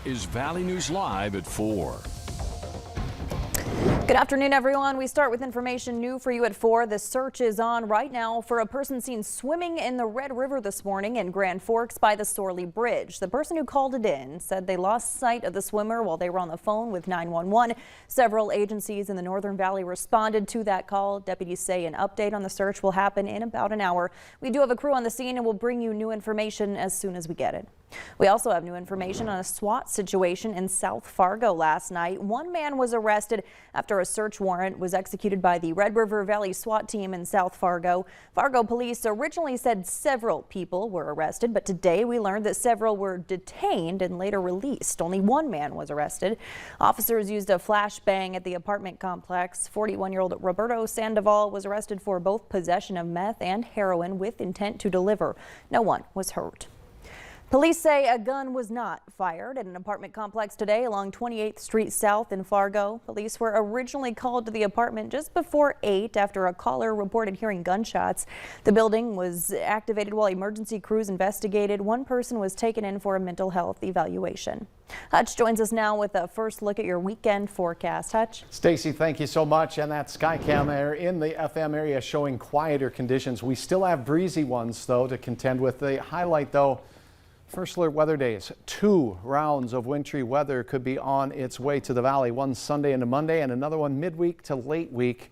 is Valley News Live at 4. Good afternoon, everyone. We start with information new for you at 4. The search is on right now for a person seen swimming in the Red River this morning in Grand Forks by the Sorley Bridge. The person who called it in said they lost sight of the swimmer while they were on the phone with 911. Several agencies in the Northern Valley responded to that call. Deputies say an update on the search will happen in about an hour. We do have a crew on the scene and we'll bring you new information as soon as we get it. We also have new information on a SWAT situation in South Fargo last night. One man was arrested after a search warrant was executed by the Red River Valley SWAT team in South Fargo. Fargo police originally said several people were arrested, but today we learned that several were detained and later released. Only one man was arrested. Officers used a flashbang at the apartment complex. 41-year-old Roberto Sandoval was arrested for both possession of meth and heroin with intent to deliver. No one was hurt. Police say a gun was not fired at an apartment complex today along 28th Street South in Fargo. Police were originally called to the apartment just before 8 after a caller reported hearing gunshots. The building was activated while emergency crews investigated. One person was taken in for a mental health evaluation. Hutch joins us now with a first look at your weekend forecast. Hutch. Stacy, thank you so much. And that Skycam there in the FM area showing quieter conditions. We still have breezy ones, though, to contend with. The highlight, though, first alert weather days. 2 rounds of wintry weather could be on its way to the valley. One Sunday into Monday and another one midweek to late week.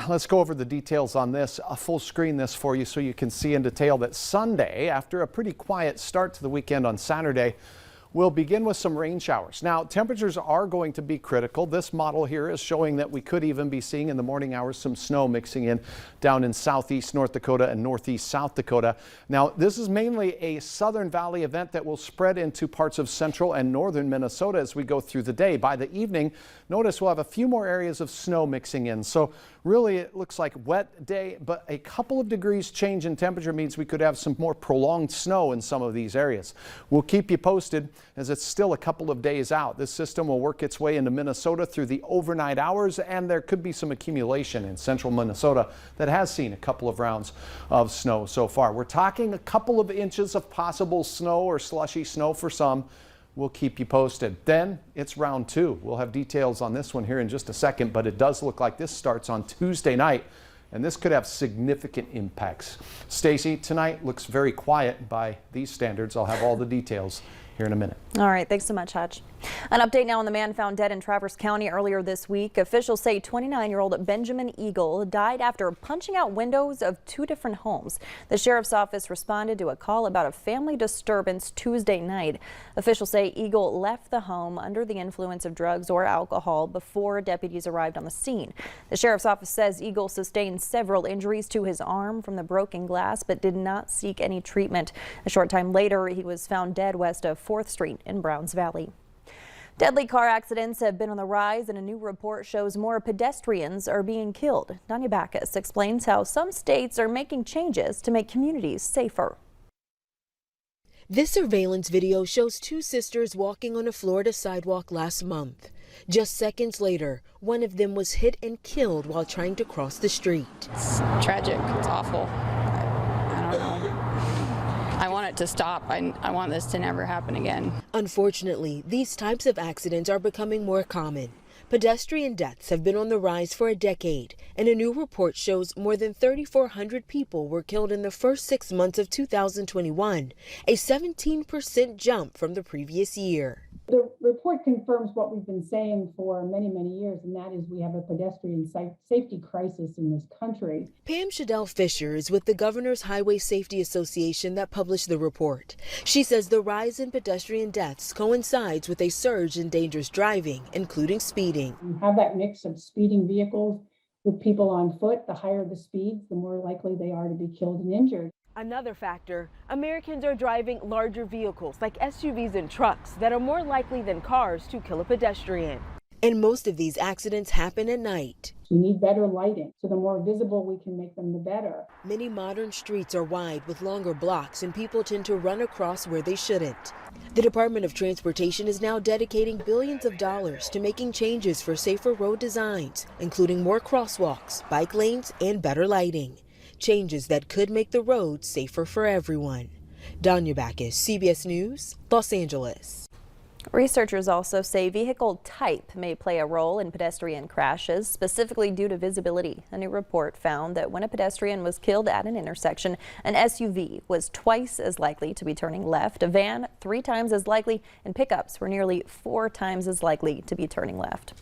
Let's go over the details on this. I'll full screen this for you so you can see in detail that Sunday, after a pretty quiet start to the weekend on Saturday, we'll begin with some rain showers. Now, temperatures are going to be critical. This model here is showing that we could even be seeing in the morning hours some snow mixing in down in southeast North Dakota and northeast South Dakota. Now, this is mainly a Southern Valley event that will spread into parts of central and northern Minnesota as we go through the day. By the evening, notice we'll have a few more areas of snow mixing in. So really, it looks like wet day, but a couple of degrees change in temperature means we could have some more prolonged snow in some of these areas. We'll keep you posted as it's still a couple of days out. This system will work its way into Minnesota through the overnight hours, and there could be some accumulation in central Minnesota that has seen a couple of rounds of snow so far. We're talking a couple of inches of possible snow or slushy snow for some. We'll keep you posted. Then it's round 2. We'll have details on this one here in just a second, but it does look like this starts on Tuesday night, and this could have significant impacts. Stacy, tonight looks very quiet by these standards. I'll have all the details here in a minute. All right, thanks so much, Hutch. An update now on the man found dead in Traverse County earlier this week. Officials say 29-year-old Benjamin Eagle died after punching out windows of 2 different homes. The sheriff's office responded to a call about a family disturbance Tuesday night. Officials say Eagle left the home under the influence of drugs or alcohol before deputies arrived on the scene. The sheriff's office says Eagle sustained several injuries to his arm from the broken glass but did not seek any treatment. A short time later, he was found dead west of 4th Street in Browns Valley. Deadly car accidents have been on the rise, and a new report shows more pedestrians are being killed. Danya Backus explains how some states are making changes to make communities safer. This surveillance video shows 2 sisters walking on a Florida sidewalk last month. Just seconds later, one of them was hit and killed while trying to cross the street. It's tragic. It's awful. I don't know. I want it to stop. I want this to never happen again. Unfortunately, these types of accidents are becoming more common. Pedestrian deaths have been on the rise for a decade, and a new report shows more than 3,400 people were killed in the first 6 months of 2021, a 17% jump from the previous year. The report confirms what we've been saying for many, many years, and that is we have a pedestrian safety crisis in this country. Pam Shadell Fisher is with the Governor's Highway Safety Association that published the report. She says the rise in pedestrian deaths coincides with a surge in dangerous driving, including speeding. You have that mix of speeding vehicles with people on foot. The higher the speeds, the more likely they are to be killed and injured. Another factor, Americans are driving larger vehicles like SUVs and trucks that are more likely than cars to kill a pedestrian. And most of these accidents happen at night. We need better lighting, so the more visible we can make them, the better. Many modern streets are wide with longer blocks, and people tend to run across where they shouldn't. The Department of Transportation is now dedicating billions of dollars to making changes for safer road designs, including more crosswalks, bike lanes, and better lighting. Changes that could make the roads safer for everyone. Danya Backus, CBS News, Los Angeles. Researchers also say vehicle type may play a role in pedestrian crashes, specifically due to visibility. A new report found that when a pedestrian was killed at an intersection, an SUV was twice as likely to be turning left, a van 3 times as likely, and pickups were nearly 4 times as likely to be turning left.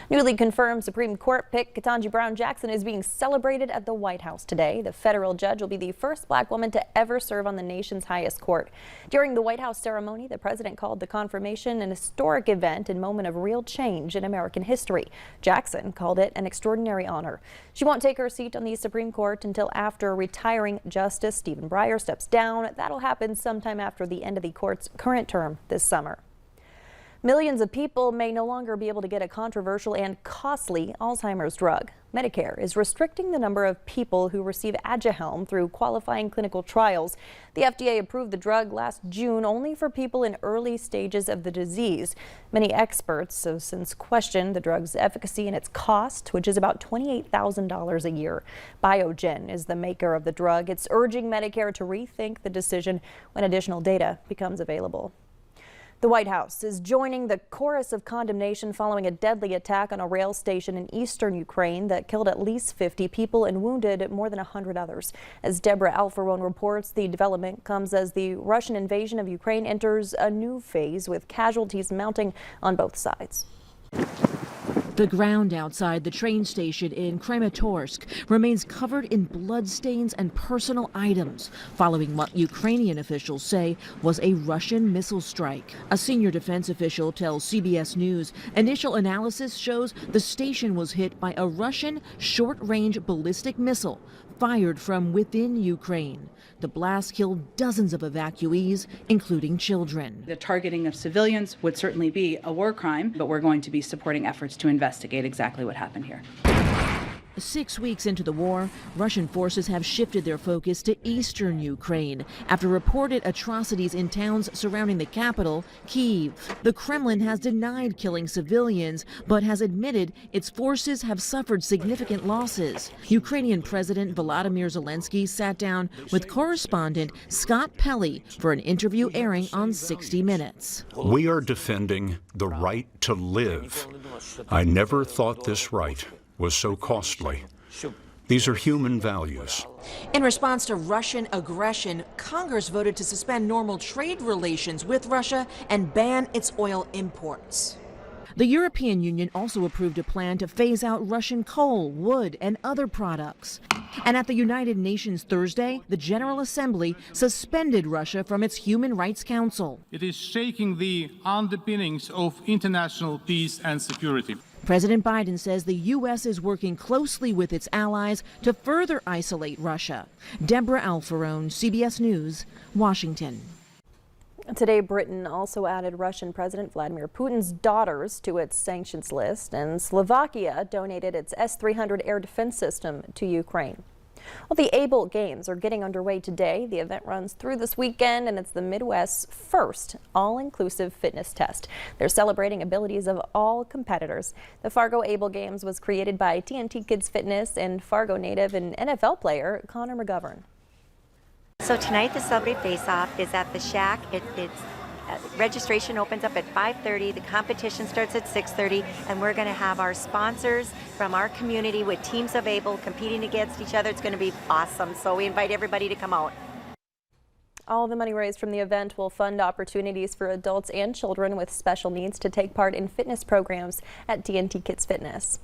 Newly confirmed Supreme Court pick Ketanji Brown Jackson is being celebrated at the White House today. The federal judge will be the first black woman to ever serve on the nation's highest court. During the White House ceremony, the president called the confirmation an historic event and moment of real change in American history. Jackson called it an extraordinary honor. She won't take her seat on the Supreme Court until after retiring Justice Stephen Breyer steps down. That'll happen sometime after the end of the court's current term this summer. Millions of people may no longer be able to get a controversial and costly Alzheimer's drug. Medicare is restricting the number of people who receive Aduhelm through qualifying clinical trials. The FDA approved the drug last June only for people in early stages of the disease. Many experts have since questioned the drug's efficacy and its cost, which is about $28,000 a year. Biogen is the maker of the drug. It's urging Medicare to rethink the decision when additional data becomes available. The White House is joining the chorus of condemnation following a deadly attack on a rail station in eastern Ukraine that killed at least 50 people and wounded more than 100 others. As Deborah Alfarone reports, the development comes as the Russian invasion of Ukraine enters a new phase with casualties mounting on both sides. The ground outside the train station in Kramatorsk remains covered in bloodstains and personal items following what Ukrainian officials say was a Russian missile strike. A senior defense official tells CBS News initial analysis shows the station was hit by a Russian short-range ballistic missile fired from within Ukraine. The blast killed dozens of evacuees, including children. The targeting of civilians would certainly be a war crime, but we're going to be supporting efforts to investigate exactly what happened here. 6 weeks into the war, Russian forces have shifted their focus to eastern Ukraine after reported atrocities in towns surrounding the capital, Kyiv. The Kremlin has denied killing civilians, but has admitted its forces have suffered significant losses. Ukrainian President Volodymyr Zelensky sat down with correspondent Scott Pelley for an interview airing on 60 Minutes. We are defending the right to live. I never thought this right was so costly. These are human values. In response to Russian aggression, Congress voted to suspend normal trade relations with Russia and ban its oil imports. The European Union also approved a plan to phase out Russian coal, wood, and other products. And at the United Nations Thursday, the General Assembly suspended Russia from its Human Rights Council. It is shaking the underpinnings of international peace and security. President Biden says the U.S. is working closely with its allies to further isolate Russia. Deborah Alfarone, CBS News, Washington. Today, Britain also added Russian President Vladimir Putin's daughters to its sanctions list, and Slovakia donated its S-300 air defense system to Ukraine. Well, the Able Games are getting underway today. The event runs through this weekend, and it's the Midwest's first all-inclusive fitness test. They're celebrating abilities of all competitors. The Fargo Able Games was created by TNT Kids Fitness and Fargo native and NFL player Connor McGovern. So tonight the Celebrity Face-Off is at the Shack. Registration opens up at 5:30. The competition starts at 6:30, and we're going to have our sponsors from our community with teams of Able competing against each other. It's going to be awesome. So we invite everybody to come out. All the money raised from the event will fund opportunities for adults and children with special needs to take part in fitness programs at TNT Kids Fitness.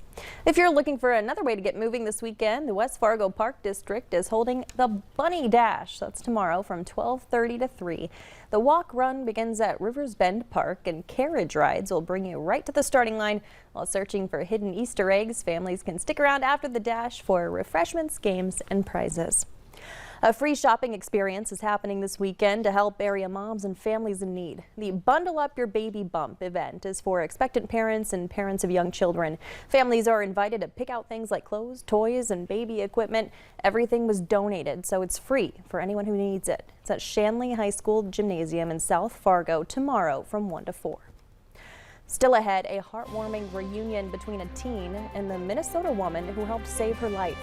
If you're looking for another way to get moving this weekend, the West Fargo Park District is holding the Bunny Dash. That's tomorrow from 12:30 to 3. The walk run begins at Rivers Bend Park, and carriage rides will bring you right to the starting line. While searching for hidden Easter eggs, families can stick around after the dash for refreshments, games, and prizes. A free shopping experience is happening this weekend to help area moms and families in need. The Bundle Up Your Baby Bump event is for expectant parents and parents of young children. Families are invited to pick out things like clothes, toys, and baby equipment. Everything was donated, so it's free for anyone who needs it. It's at Shanley High School Gymnasium in South Fargo tomorrow from 1 to 4. Still ahead, a heartwarming reunion between a teen and the Minnesota woman who helped save her life.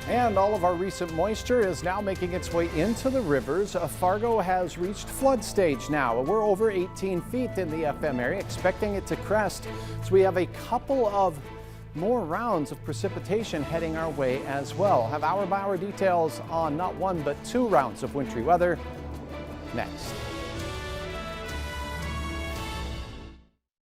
And all of our recent moisture is now making its way into the rivers. Fargo has reached flood stage now. We're over 18 feet in the FM area, expecting it to crest. So we have a couple of more rounds of precipitation heading our way as well. Have hour-by-hour details on not one but two rounds of wintry weather next.